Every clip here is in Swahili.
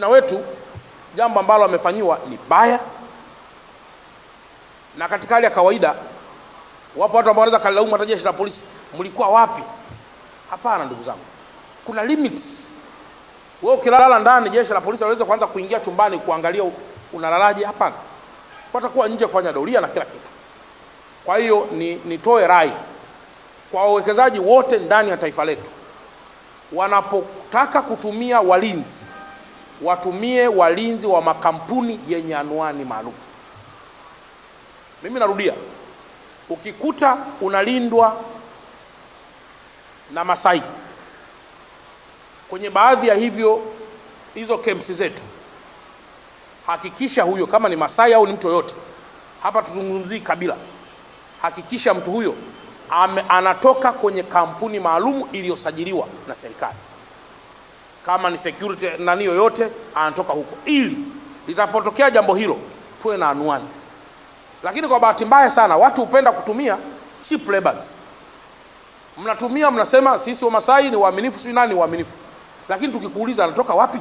Kamishina wetu jambo ambalo amefanyiwa ni baya, na katika hali ya kawaida wapo watu ambao wanaweza kalaumu hata jeshi la polisi, mlikuwa wapi? Hapana ndugu zangu, kuna limits. Wewe ukilala ndani, jeshi la polisi wanaweza kuanza kuingia chumbani kuangalia unalalaje? Hapana, watakuwa nje kufanya doria na kila kitu. Kwa hiyo nitoe rai kwa wawekezaji wote ndani ya taifa letu, wanapotaka kutumia walinzi, watumie walinzi wa makampuni yenye anwani maalum. Mimi narudia, ukikuta unalindwa na Masai kwenye baadhi ya hizo camps zetu, hakikisha huyo, kama ni Masai au ni mtu yoyote, hapa tuzungumzii kabila, hakikisha mtu huyo anatoka kwenye kampuni maalum iliyosajiliwa na serikali. Kama ni security nani yoyote, anatoka huko, ili litapotokea jambo hilo tuwe na anwani. Lakini kwa bahati mbaya sana watu hupenda kutumia cheap laborers. Mnasema sisi wa Masai ni waaminifu, si nani waaminifu, lakini tukikuuliza anatoka wapi,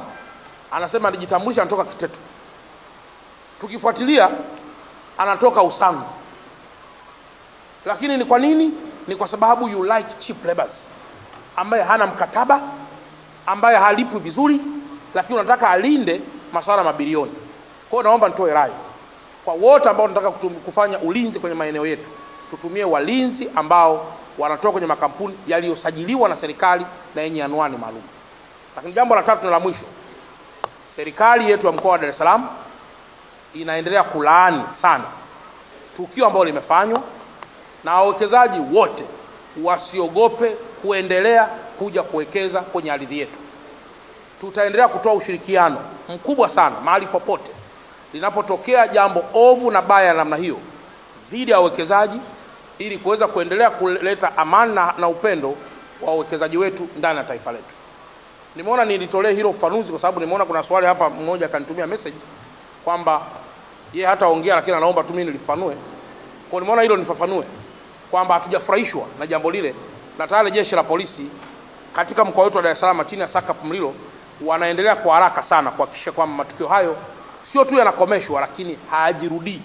anasema anajitambulisha anatoka Kiteto. Tukifuatilia anatoka Usangu. Lakini ni kwa nini? Ni kwa sababu you like cheap laborers, ambaye hana mkataba, ambaye halipwi vizuri, lakini unataka alinde masuala mabilioni. Kwa hiyo naomba nitoe rai kwa wote ambao tunataka kufanya ulinzi kwenye maeneo yetu, tutumie walinzi ambao wanatoka kwenye makampuni yaliyosajiliwa na serikali na yenye anwani maalum. Lakini jambo la tatu na la mwisho, serikali yetu ya mkoa wa Dar es Salaam inaendelea kulaani sana tukio ambalo limefanywa, na wawekezaji wote wasiogope kuendelea kuja kuwekeza kwenye ardhi yetu. Tutaendelea kutoa ushirikiano mkubwa sana mahali popote linapotokea jambo ovu na baya namna hiyo dhidi ya wawekezaji, ili kuweza kuendelea kuleta amani na upendo wa wawekezaji wetu ndani ya taifa letu. Nimeona nilitolee hilo ufafanuzi kwa sababu nimeona kuna swali hapa, mmoja akanitumia message kwamba yeye hata ongea lakini anaomba tu mimi nilifafanue. Kwa nimeona hilo nifafanue kwamba hatujafurahishwa na jambo lile, na tayari jeshi la polisi katika mkoa wetu wa Dar es Salaam chini ya SACP Mlilo wanaendelea kwa haraka sana kuhakikisha kwamba matukio hayo sio tu yanakomeshwa, lakini hayajirudii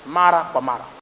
mara kwa mara.